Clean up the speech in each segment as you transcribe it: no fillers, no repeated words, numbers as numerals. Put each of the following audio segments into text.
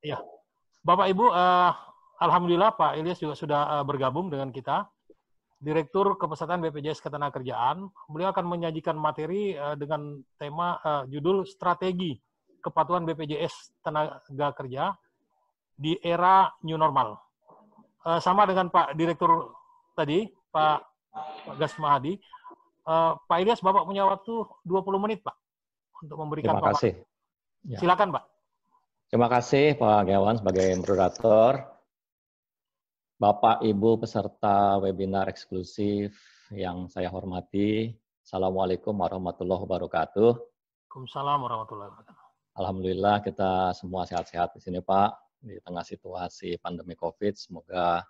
Ya, Bapak Ibu, alhamdulillah Pak Ilyas juga sudah bergabung dengan kita, Direktur Kepesertaan BPJS Ketenagakerjaan. Beliau akan menyajikan materi dengan tema judul Strategi Kepatuhan BPJS Tenaga Kerja di Era New Normal. Sama dengan Pak Direktur tadi, Pak Gas Mahadi. Pak Ilyas, Bapak punya waktu 20 menit, Pak, untuk memberikan Terima kasih. Ya. Silakan, Pak. Terima kasih Pak Gawan sebagai moderator. Bapak Ibu peserta webinar eksklusif yang saya hormati, Assalamualaikum warahmatullahi wabarakatuh. Waalaikumsalam warahmatullahi wabarakatuh. Alhamdulillah kita semua sehat-sehat di sini Pak, di tengah situasi pandemi COVID. Semoga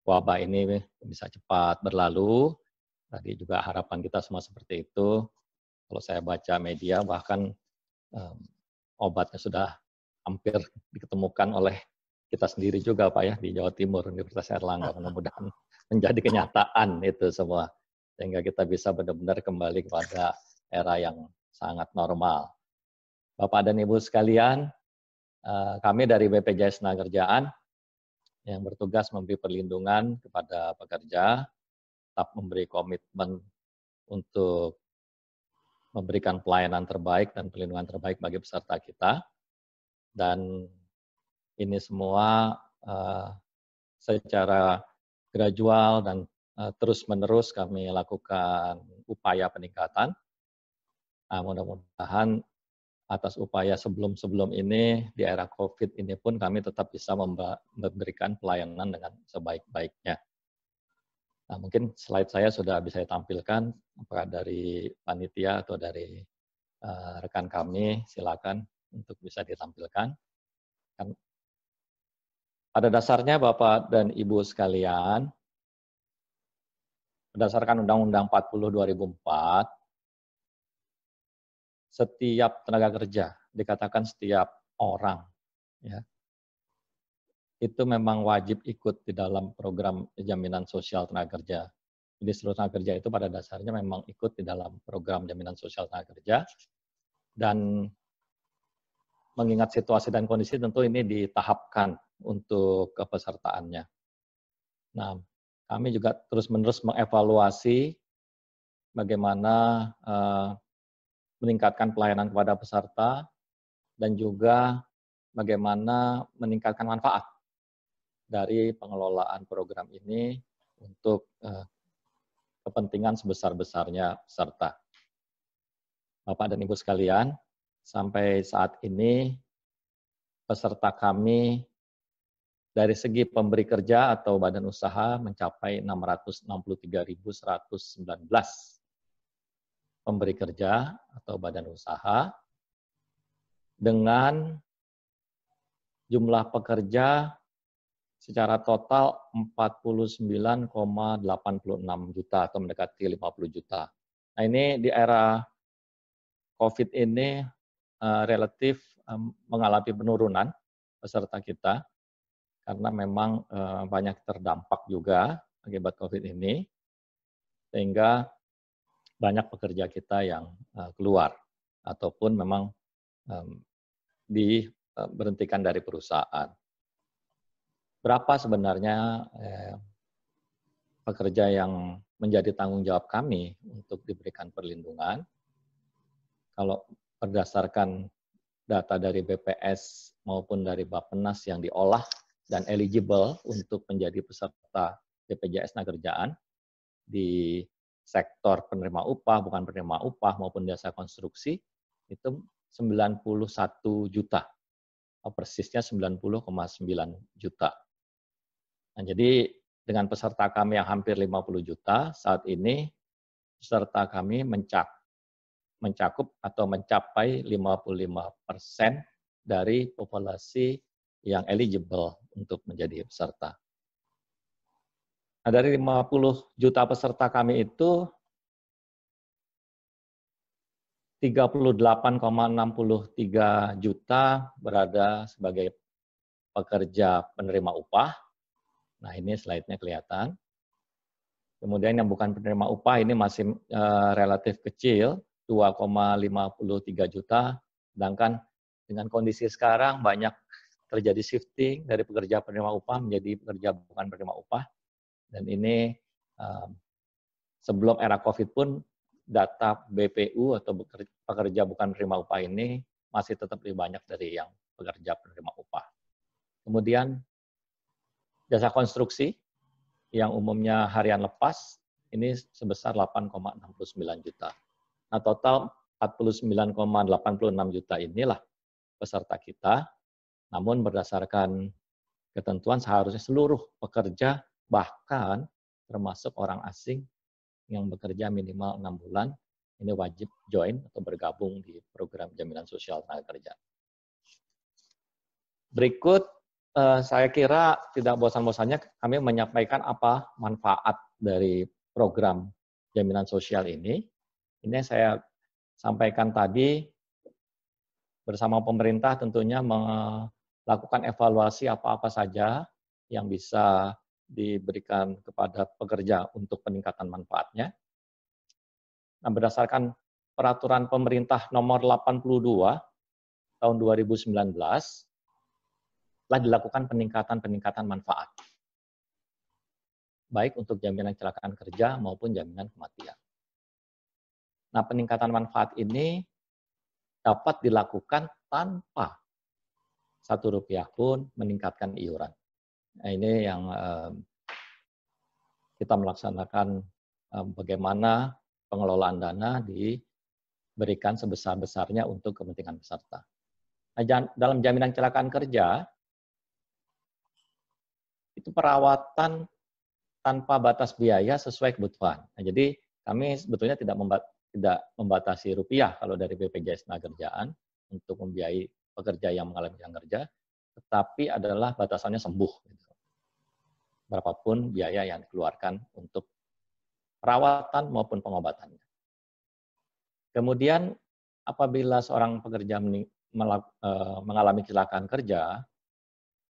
wabah ini bisa cepat berlalu. Tadi juga harapan kita semua seperti itu. Kalau saya baca media bahkan obatnya sudah hampir diketemukan oleh kita sendiri juga Pak ya di Jawa Timur, Universitas Airlangga. Mudah-mudahan menjadi kenyataan itu semua. Sehingga kita bisa benar-benar kembali kepada era yang sangat normal. Bapak dan Ibu sekalian, kami dari BPJS Tenagakerjaan yang bertugas memberi perlindungan kepada pekerja, tetap memberi komitmen untuk memberikan pelayanan terbaik dan perlindungan terbaik bagi peserta kita. Dan ini semua secara gradual dan terus-menerus kami lakukan upaya peningkatan. Mudah-mudahan atas upaya sebelum-sebelum ini, di era COVID ini pun kami tetap bisa memberikan pelayanan dengan sebaik-baiknya. Nah, mungkin slide saya sudah bisa ditampilkan, apakah dari panitia atau dari rekan kami, silakan untuk bisa ditampilkan. Pada dasarnya Bapak dan Ibu sekalian, berdasarkan Undang-Undang 40 2004, setiap tenaga kerja, dikatakan setiap orang, ya, itu memang wajib ikut di dalam program jaminan sosial tenaga kerja. Jadi seluruh tenaga kerja itu pada dasarnya memang ikut di dalam program jaminan sosial tenaga kerja, dan mengingat situasi dan kondisi tentu ini ditahapkan untuk kepesertaannya. Nah, kami juga terus-menerus mengevaluasi bagaimana meningkatkan pelayanan kepada peserta dan juga bagaimana meningkatkan manfaat dari pengelolaan program ini untuk kepentingan sebesar-besarnya peserta. Bapak dan Ibu sekalian, sampai saat ini peserta kami dari segi pemberi kerja atau badan usaha mencapai 663.119 pemberi kerja atau badan usaha dengan jumlah pekerja secara total 49,86 juta atau mendekati 50 juta. Nah, ini di era COVID ini relatif mengalami penurunan peserta kita karena memang banyak terdampak juga akibat COVID ini, sehingga banyak pekerja kita yang keluar ataupun memang diberhentikan dari perusahaan. Berapa sebenarnya pekerja yang menjadi tanggung jawab kami untuk diberikan perlindungan? Kalau berdasarkan data dari BPS maupun dari Bappenas yang diolah dan eligible untuk menjadi peserta BPJS Tenagakerjaan di sektor penerima upah, bukan penerima upah maupun jasa konstruksi, itu 91 juta. Persisnya 90,9 juta. Nah, jadi dengan peserta kami yang hampir 50 juta, saat ini peserta kami mencakup atau mencapai 55% dari populasi yang eligible untuk menjadi peserta. Nah, dari 50 juta peserta kami itu 38,63 juta berada sebagai pekerja penerima upah. Nah, ini slide-nya kelihatan. Kemudian yang bukan penerima upah ini masih relatif kecil, 2,53 juta, sedangkan Dengan kondisi sekarang banyak terjadi shifting dari pekerja penerima upah menjadi pekerja bukan penerima upah. Dan ini sebelum era COVID pun data BPU atau pekerja bukan penerima upah ini masih tetap lebih banyak dari yang pekerja penerima upah. Kemudian jasa konstruksi yang umumnya harian lepas ini sebesar 8,69 juta. Nah, total 49,86 juta inilah peserta kita. Namun berdasarkan ketentuan seharusnya seluruh pekerja, bahkan termasuk orang asing yang bekerja minimal 6 bulan, ini wajib join atau bergabung di program jaminan sosial tenaga kerja. Berikut, saya kira tidak bosan-bosannya kami menyampaikan apa manfaat dari program jaminan sosial ini. Ini saya sampaikan tadi bersama pemerintah tentunya melakukan evaluasi apa-apa saja yang bisa diberikan kepada pekerja untuk peningkatan manfaatnya. Nah, berdasarkan peraturan pemerintah nomor 82 tahun 2019, telah dilakukan peningkatan manfaat, baik untuk jaminan kecelakaan kerja maupun jaminan kematian. Nah, peningkatan manfaat ini dapat dilakukan tanpa Rp1 pun meningkatkan iuran. Nah, ini yang kita melaksanakan bagaimana pengelolaan dana diberikan sebesar-besarnya untuk kepentingan peserta. Nah, dalam jaminan kecelakaan kerja, itu perawatan tanpa batas biaya sesuai kebutuhan. Nah, jadi kami sebetulnya tidak membatasi rupiah kalau dari BPJS Tenagakerjaan untuk membiayai pekerja yang mengalami kecelakaan kerja, tetapi adalah batasannya sembuh. Berapapun biaya yang dikeluarkan untuk perawatan maupun pengobatannya. Kemudian apabila seorang pekerja mengalami kecelakaan kerja,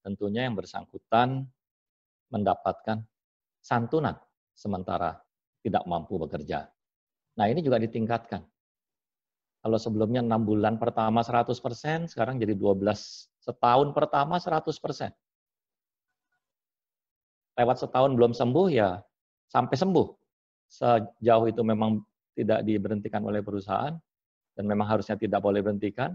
tentunya yang bersangkutan mendapatkan santunan sementara tidak mampu bekerja. Nah, ini juga ditingkatkan. Kalau sebelumnya 6 bulan pertama 100%, sekarang jadi 12 setahun pertama 100%. Lewat setahun belum sembuh, ya sampai sembuh. Sejauh itu memang tidak diberhentikan oleh perusahaan, dan memang harusnya tidak boleh berhentikan,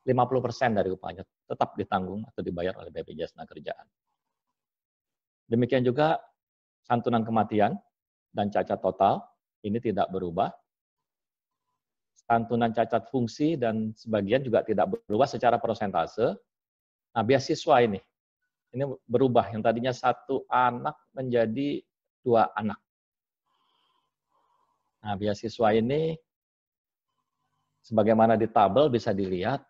50% dari upahnya tetap ditanggung atau dibayar oleh BPJS Tenagakerjaan. Demikian juga santunan kematian dan cacat total, ini tidak berubah. Santunan cacat fungsi dan sebagian juga tidak berubah secara persentase. Nah, beasiswa ini berubah, yang tadinya 1 anak menjadi 2 anak. Nah, beasiswa ini sebagaimana di tabel bisa dilihat,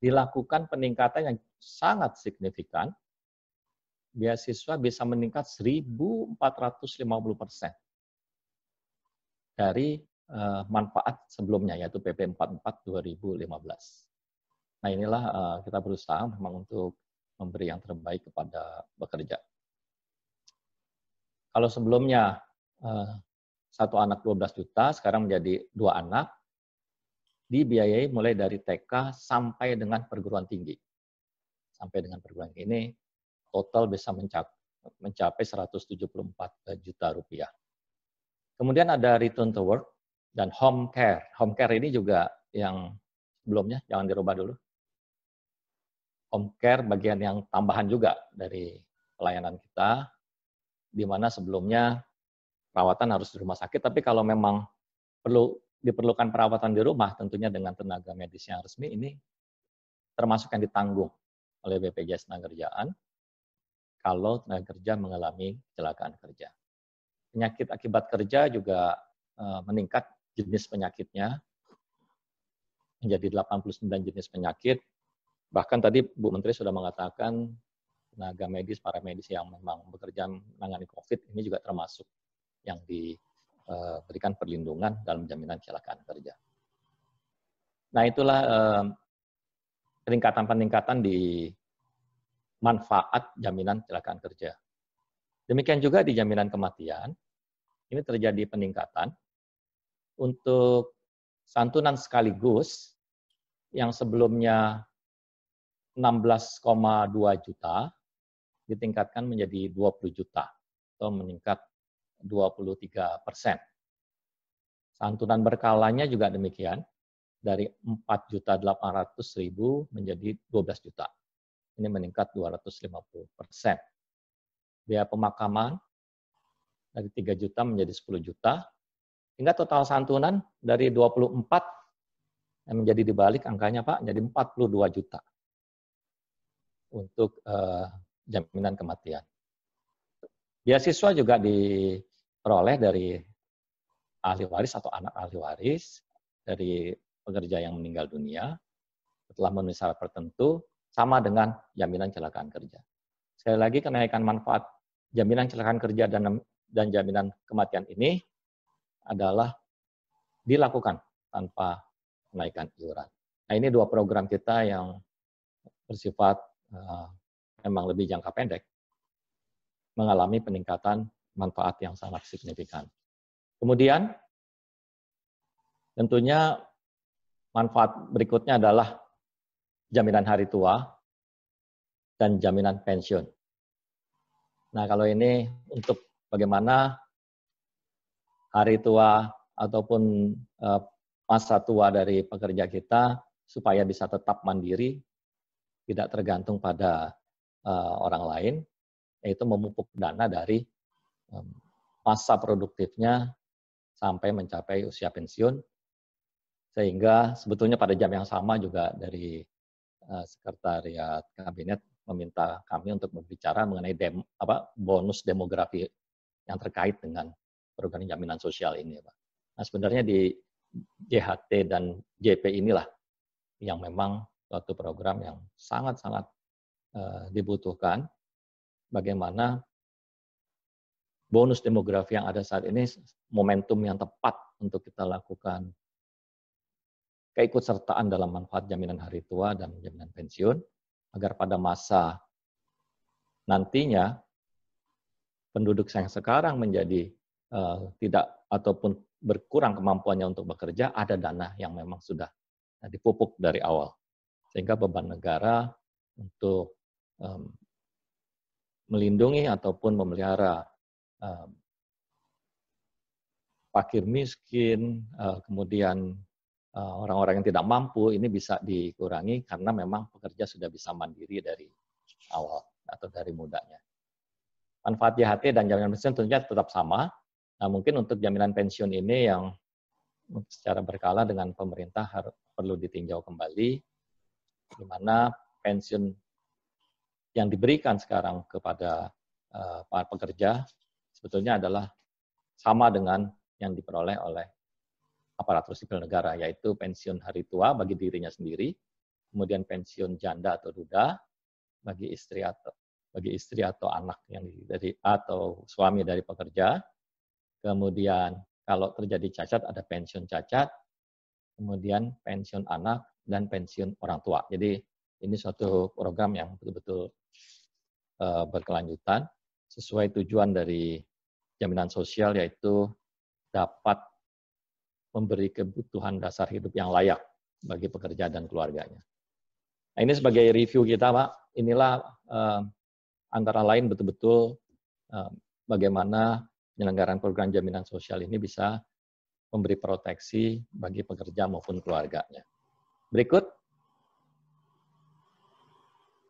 dilakukan peningkatan yang sangat signifikan. Beasiswa bisa meningkat 1.450% dari manfaat sebelumnya, yaitu PP 44 2015. Nah, inilah kita berusaha memang untuk memberi yang terbaik kepada pekerja. Kalau sebelumnya 1 anak 12 juta, sekarang menjadi 2 anak, dibiayai mulai dari TK sampai dengan perguruan tinggi. Sampai dengan perguruan tinggi ini, total bisa mencapai 174 juta rupiah. Kemudian ada return to work dan home care. Home care ini juga yang sebelumnya, jangan dirubah dulu. Home care bagian yang tambahan juga dari pelayanan kita, di mana sebelumnya perawatan harus di rumah sakit, tapi kalau memang diperlukan perawatan di rumah, tentunya dengan tenaga medis yang resmi, ini termasuk yang ditanggung oleh BPJS Tenagakerjaan kalau tenaga kerja mengalami kecelakaan kerja. Penyakit akibat kerja juga meningkat jenis penyakitnya menjadi 89 jenis penyakit. Bahkan tadi Bu Menteri sudah mengatakan tenaga medis, para medis yang memang bekerja menangani COVID ini juga termasuk yang diberikan perlindungan dalam jaminan kecelakaan kerja. Nah, itulah peningkatan-peningkatan di manfaat jaminan kecelakaan kerja. Demikian juga di jaminan kematian, ini terjadi peningkatan untuk santunan sekaligus yang sebelumnya 16,2 juta ditingkatkan menjadi 20 juta atau meningkat 23%. Santunan berkalanya juga demikian, dari 4.800.000 menjadi 12 juta. Ini meningkat 250%. Biaya pemakaman dari 3 juta menjadi 10 juta, hingga total santunan dari 24 yang menjadi dibalik angkanya Pak, jadi 42 juta untuk jaminan kematian. Beasiswa juga diperoleh dari ahli waris atau anak ahli waris, dari pekerja yang meninggal dunia, setelah memenuhi syarat tertentu, sama dengan jaminan kecelakaan kerja. Sekali lagi, kenaikan manfaat jaminan kecelakaan kerja dan jaminan kematian ini adalah dilakukan tanpa kenaikan iuran. Nah, ini dua program kita yang bersifat memang lebih jangka pendek, mengalami peningkatan manfaat yang sangat signifikan. Kemudian, tentunya manfaat berikutnya adalah jaminan hari tua dan jaminan pensiun. Nah, kalau ini untuk bagaimana hari tua ataupun masa tua dari pekerja kita supaya bisa tetap mandiri, tidak tergantung pada orang lain, yaitu memupuk dana dari masa produktifnya sampai mencapai usia pensiun, sehingga sebetulnya pada jam yang sama juga dari Sekretariat Kabinet meminta kami untuk berbicara mengenai bonus demografi yang terkait dengan program jaminan sosial ini, Pak. Nah, sebenarnya di JHT dan JP inilah yang memang suatu program yang sangat-sangat dibutuhkan. Bagaimana bonus demografi yang ada saat ini momentum yang tepat untuk kita lakukan keikutsertaan dalam manfaat jaminan hari tua dan jaminan pensiun, agar pada masa nantinya penduduk yang sekarang menjadi tidak ataupun berkurang kemampuannya untuk bekerja, ada dana yang memang sudah dipupuk dari awal. Sehingga beban negara untuk melindungi ataupun memelihara fakir miskin, kemudian orang-orang yang tidak mampu, ini bisa dikurangi karena memang pekerja sudah bisa mandiri dari awal atau dari mudanya. Manfaat JHT dan jaminan pensiun tentunya tetap sama. Nah, mungkin untuk jaminan pensiun ini yang secara berkala dengan pemerintah perlu ditinjau kembali, di mana pensiun yang diberikan sekarang kepada para pekerja sebetulnya adalah sama dengan yang diperoleh oleh aparatur sipil negara, yaitu pensiun hari tua bagi dirinya sendiri, kemudian pensiun janda atau duda bagi istri atau anak yang atau suami dari pekerja. Kemudian kalau terjadi cacat ada pensiun cacat, kemudian pensiun anak dan pensiun orang tua. Jadi ini suatu program yang betul-betul berkelanjutan sesuai tujuan dari jaminan sosial, yaitu dapat memberi kebutuhan dasar hidup yang layak bagi pekerja dan keluarganya. Nah, ini sebagai review kita, Pak. Inilah antara lain betul-betul bagaimana penyelenggaraan program jaminan sosial ini bisa memberi proteksi bagi pekerja maupun keluarganya. Berikut,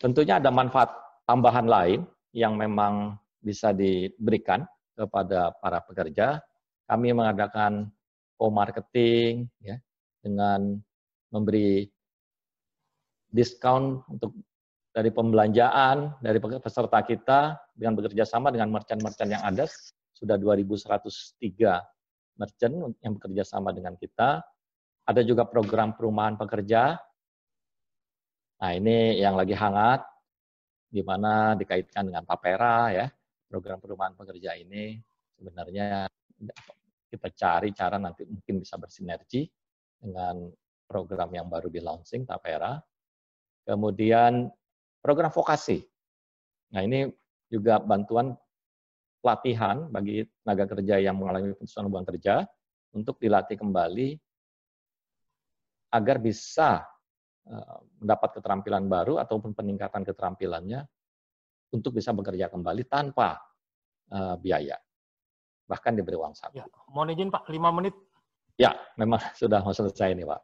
tentunya ada manfaat tambahan lain yang memang bisa diberikan kepada para pekerja. Kami mengadakan co-marketing ya, dengan memberi diskon untuk dari pembelanjaan dari peserta kita dengan bekerja sama dengan merchant-merchant yang ada, sudah 2.103 merchant yang bekerja sama dengan kita. Ada juga program perumahan pekerja. Nah, ini yang lagi hangat, di mana dikaitkan dengan Tapera ya. Program perumahan pekerja ini sebenarnya kita cari cara nanti mungkin bisa bersinergi dengan program yang baru di launching, Tapera. Kemudian program vokasi. Nah, ini juga bantuan pelatihan bagi tenaga kerja yang mengalami pemutusan hubungan kerja untuk dilatih kembali agar bisa mendapat keterampilan baru ataupun peningkatan keterampilannya untuk bisa bekerja kembali tanpa biaya, bahkan diberi uang saku. Ya, mohon izin Pak, 5 menit. Ya, memang sudah mau selesai nih Pak.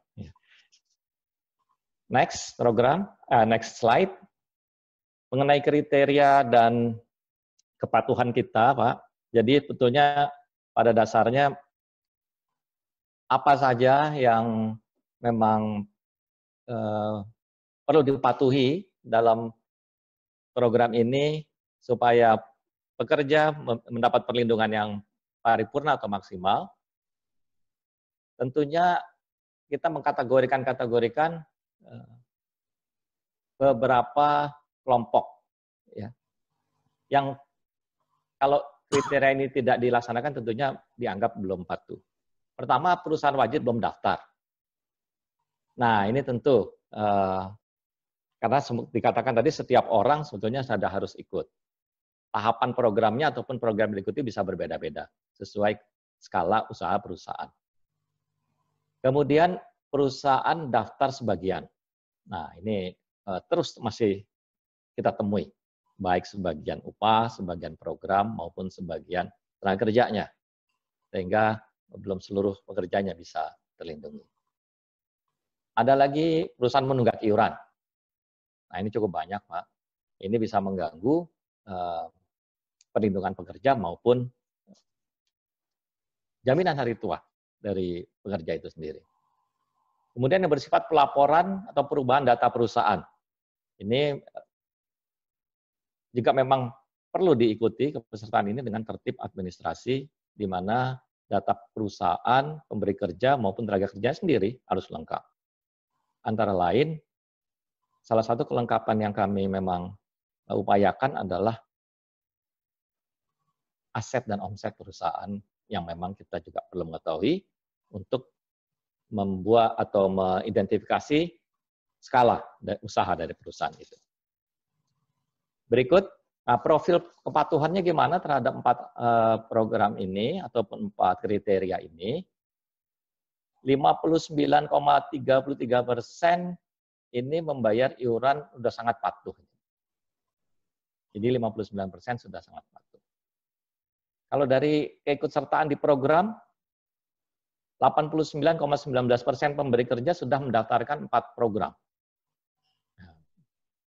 Next next slide. Mengenai kriteria dan kepatuhan kita, Pak. Jadi sebetulnya pada dasarnya apa saja yang memang perlu dipatuhi dalam program ini supaya pekerja mendapat perlindungan yang paripurna atau maksimal. Tentunya kita mengkategorikan beberapa kelompok, ya, yang kalau kriteria ini tidak dilaksanakan tentunya dianggap belum patuh. Pertama, perusahaan wajib belum daftar. Nah, ini tentu karena dikatakan tadi setiap orang sebetulnya sudah harus ikut. Tahapan programnya ataupun program diikuti bisa berbeda-beda sesuai skala usaha perusahaan. Kemudian perusahaan daftar sebagian. Nah, ini terus masih kita temui, baik sebagian upah, sebagian program, maupun sebagian tenaga kerjanya. Sehingga belum seluruh pekerjanya bisa terlindungi. Ada lagi perusahaan menunggak iuran. Nah, ini cukup banyak, Pak. Ini bisa mengganggu perlindungan pekerja maupun jaminan hari tua dari pekerja itu sendiri. Kemudian yang bersifat pelaporan atau perubahan data perusahaan. Ini jika memang perlu diikuti kepesertaan ini dengan tertib administrasi, di mana data perusahaan, pemberi kerja maupun tenaga kerja sendiri harus lengkap. Antara lain, salah satu kelengkapan yang kami memang upayakan adalah aset dan omset perusahaan yang memang kita juga perlu mengetahui untuk membuat atau mengidentifikasi skala usaha dari perusahaan itu. Berikut, profil kepatuhannya gimana terhadap 4 program ini ataupun 4 kriteria ini. 59,33% ini membayar iuran sudah sangat patuh. Jadi 59% sudah sangat patuh. Kalau dari keikutsertaan di program, 89,19% pemberi kerja sudah mendaftarkan 4 program.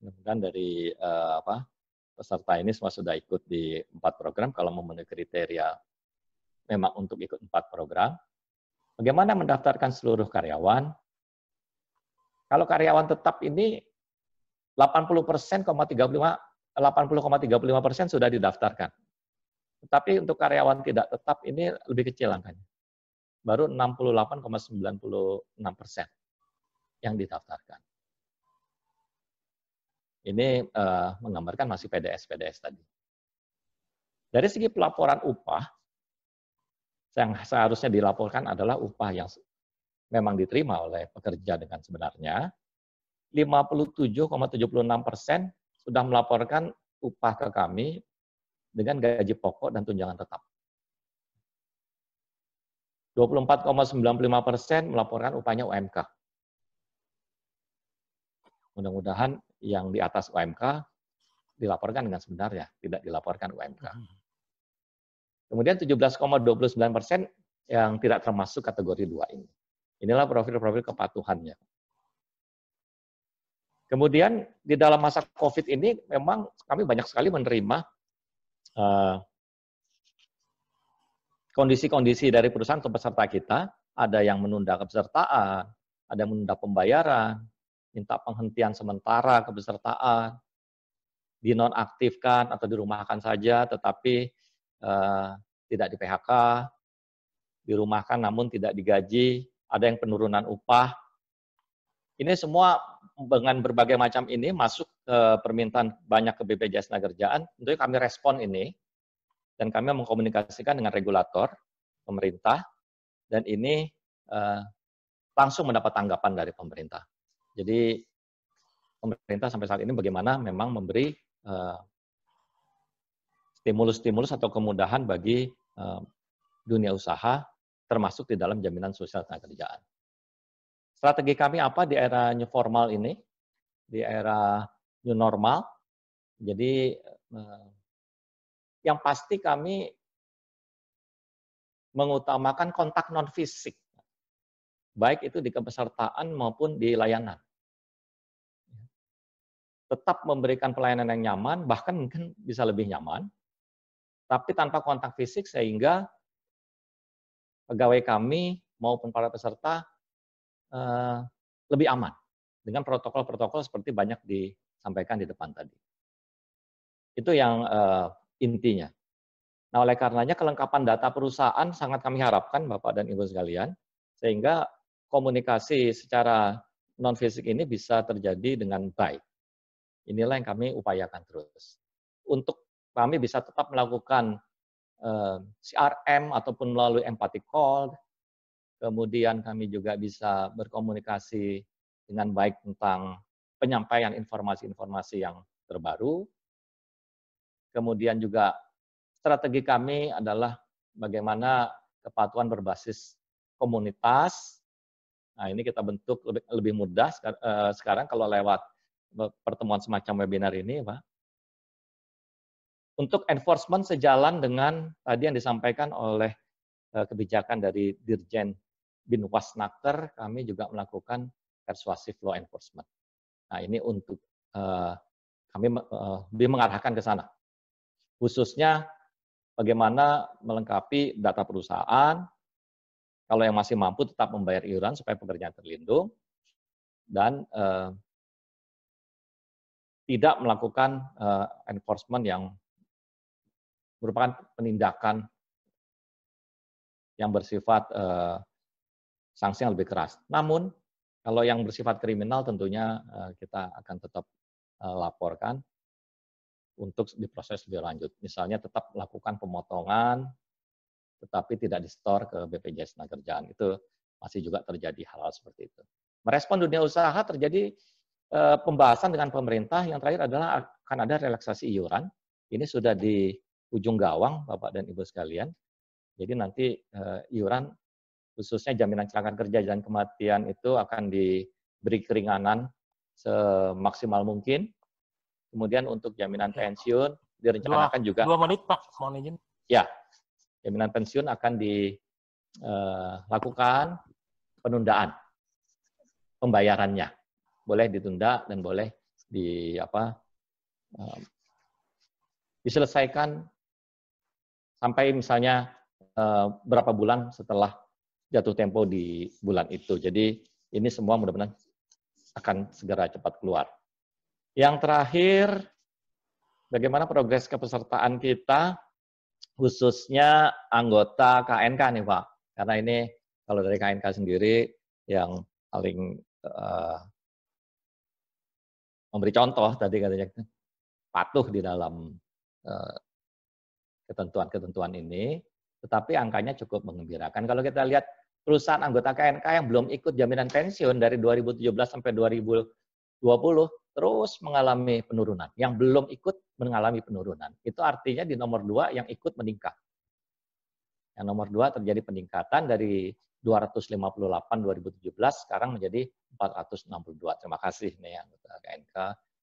Mudah-mudahan dari peserta ini semua sudah ikut di 4 program, kalau memenuhi kriteria memang untuk ikut 4 program. Bagaimana mendaftarkan seluruh karyawan? Kalau karyawan tetap ini 80,35% sudah didaftarkan. Tetapi untuk karyawan tidak tetap ini lebih kecil angkanya. Baru 68,96% yang didaftarkan. Ini menggambarkan masih PDS tadi. Dari segi pelaporan upah, yang seharusnya dilaporkan adalah upah yang memang diterima oleh pekerja dengan sebenarnya. 57,76% sudah melaporkan upah ke kami dengan gaji pokok dan tunjangan tetap. 24,95% melaporkan upahnya UMK. Mudah-mudahan yang di atas UMK dilaporkan dengan sebenarnya, tidak dilaporkan UMK. Kemudian 17,29% yang tidak termasuk kategori 2 ini. Inilah profil-profil kepatuhannya. Kemudian di dalam masa COVID ini memang kami banyak sekali menerima kondisi-kondisi dari perusahaan atau peserta kita. Ada yang menunda kepesertaan, ada yang menunda pembayaran, minta penghentian sementara kepesertaan, dinonaktifkan atau dirumahkan saja, tetapi tidak di PHK, dirumahkan namun tidak digaji, ada yang penurunan upah. Ini semua dengan berbagai macam ini masuk ke permintaan banyak ke BPJS Tenagakerjaan. Tentunya kami respon ini, dan kami mengkomunikasikan dengan regulator, pemerintah, dan ini langsung mendapat tanggapan dari pemerintah. Jadi pemerintah sampai saat ini bagaimana memang memberi stimulus-stimulus atau kemudahan bagi dunia usaha, termasuk di dalam jaminan sosial tenaga kerjaan. Strategi kami apa di era new formal ini, di era new normal. Jadi yang pasti kami mengutamakan kontak non fisik, baik itu di kepesertaan maupun di layanan. Tetap memberikan pelayanan yang nyaman, bahkan mungkin bisa lebih nyaman, tapi tanpa kontak fisik sehingga pegawai kami maupun para peserta lebih aman dengan protokol-protokol seperti banyak disampaikan di depan tadi. Itu yang intinya. Nah, oleh karenanya kelengkapan data perusahaan sangat kami harapkan Bapak dan Ibu sekalian, sehingga komunikasi secara non fisik ini bisa terjadi dengan baik. Inilah yang kami upayakan terus. Untuk kami bisa tetap melakukan CRM ataupun melalui empathy call, kemudian kami juga bisa berkomunikasi dengan baik tentang penyampaian informasi-informasi yang terbaru. Kemudian juga strategi kami adalah bagaimana kepatuhan berbasis komunitas. Nah, ini kita bentuk lebih mudah sekarang kalau lewat pertemuan semacam webinar ini, Pak. Untuk enforcement sejalan dengan tadi yang disampaikan oleh kebijakan dari Dirjen Binwasnaker, kami juga melakukan persuasive law enforcement. Nah, ini untuk kami lebih mengarahkan ke sana. Khususnya bagaimana melengkapi data perusahaan, kalau yang masih mampu tetap membayar iuran supaya pekerjaan terlindung, dan tidak melakukan enforcement yang merupakan penindakan yang bersifat sanksi yang lebih keras. Namun, kalau yang bersifat kriminal tentunya kita akan tetap laporkan untuk diproses lebih lanjut. Misalnya tetap melakukan pemotongan, tetapi tidak di-store ke BPJS Tenagakerjaan. Itu masih juga terjadi hal-hal seperti itu. Merespon dunia usaha terjadi pembahasan dengan pemerintah. Yang terakhir adalah akan ada relaksasi iuran. Ini sudah di ujung gawang, Bapak dan Ibu sekalian. Jadi nanti iuran khususnya jaminan kecelakaan kerja dan kematian itu akan diberi keringanan semaksimal mungkin. Kemudian untuk jaminan pensiun direncanakan juga 2 menit Pak, mohon izin. Ya, jaminan pensiun akan dilakukan penundaan pembayarannya. Boleh ditunda dan boleh diselesaikan sampai misalnya berapa bulan setelah jatuh tempo di bulan itu. Jadi ini semua mudah-mudahan akan segera cepat keluar. Yang terakhir, bagaimana progres kepesertaan kita, khususnya anggota KNK nih Pak. Karena ini kalau dari KNK sendiri yang paling memberi contoh tadi katanya patuh di dalam ketentuan-ketentuan ini, tetapi angkanya cukup mengembirakan. Kalau kita lihat perusahaan anggota KNK yang belum ikut jaminan pensiun dari 2017 sampai 2020 terus mengalami penurunan. Yang belum ikut mengalami penurunan. Itu artinya di nomor 2 yang ikut meningkat. Yang nomor 2 terjadi peningkatan dari 258 2017 sekarang menjadi 462. Terima kasih nih anggota KNK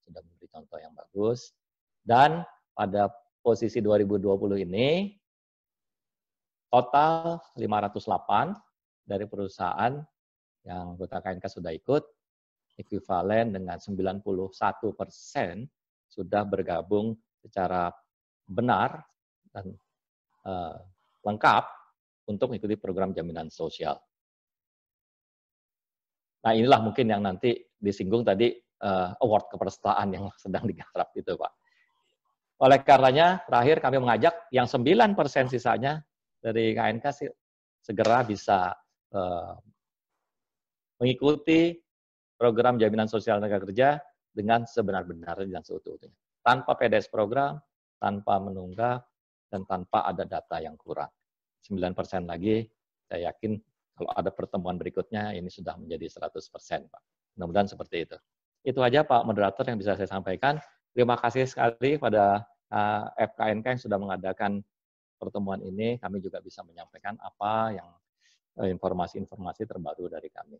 sudah memberi contoh yang bagus. Dan pada posisi 2020 ini total 508 dari perusahaan yang anggota KNK sudah ikut, ekuivalen dengan 91% sudah bergabung secara benar dan lengkap untuk mengikuti program jaminan sosial. Nah, inilah mungkin yang nanti disinggung tadi award kepesertaan yang sedang digarap itu, Pak. Oleh karenanya, terakhir kami mengajak yang 9% sisanya dari KNK segera bisa mengikuti program jaminan sosial tenaga kerja dengan sebenar-benarnya dan seutuhnya. Tanpa PDS program, tanpa menunggak, dan tanpa ada data yang kurang. 9% lagi, saya yakin kalau ada pertemuan berikutnya, ini sudah menjadi 100%, Pak. Mudah-mudahan seperti itu. Itu aja, Pak Moderator, yang bisa saya sampaikan. Terima kasih sekali pada FKNK yang sudah mengadakan pertemuan ini. Kami juga bisa menyampaikan apa yang informasi-informasi terbaru dari kami.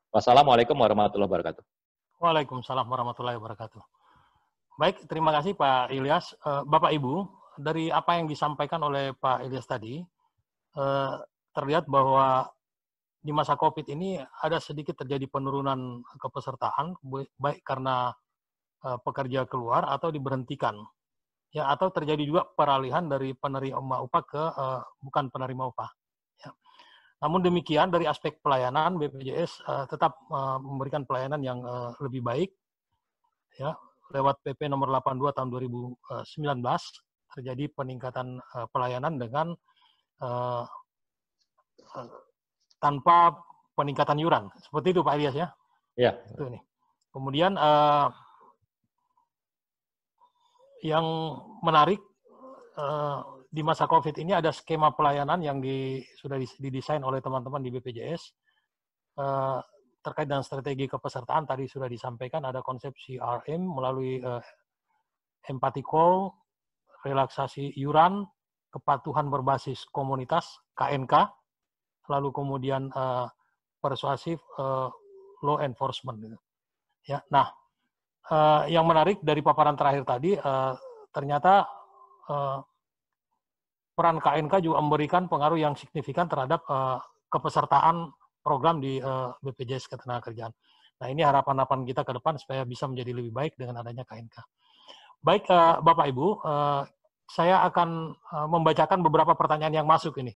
Wassalamualaikum warahmatullahi wabarakatuh. Waalaikumsalam warahmatullahi wabarakatuh. Baik, terima kasih Pak Ilyas. Bapak Ibu, dari apa yang disampaikan oleh Pak Ilyas tadi, terlihat bahwa di masa COVID ini ada sedikit terjadi penurunan kepesertaan, baik karena pekerja keluar atau diberhentikan. Ya, atau terjadi juga peralihan dari penerima upah ke bukan penerima upah. Ya. Namun demikian, dari aspek pelayanan, BPJS tetap memberikan pelayanan yang lebih baik. Ya, lewat PP nomor 82 tahun 2019 terjadi peningkatan pelayanan dengan tanpa peningkatan iuran. Seperti itu Pak Ilyas ya? Iya. Itu nih. Kemudian yang menarik di masa COVID ini ada skema pelayanan yang sudah didesain oleh teman-teman di BPJS terkait dengan strategi kepesertaan. Tadi sudah disampaikan ada konsep CRM melalui empathy call, relaksasi iuran, kepatuhan berbasis komunitas KNK, lalu kemudian persuasif law enforcement. Ya, nah yang menarik dari paparan terakhir tadi ternyata peran KNK juga memberikan pengaruh yang signifikan terhadap kepesertaan program di BPJS Ketenagakerjaan. Nah, ini harapan-harapan kita ke depan supaya bisa menjadi lebih baik dengan adanya KNK. Baik, Bapak Ibu, saya akan membacakan beberapa pertanyaan yang masuk ini.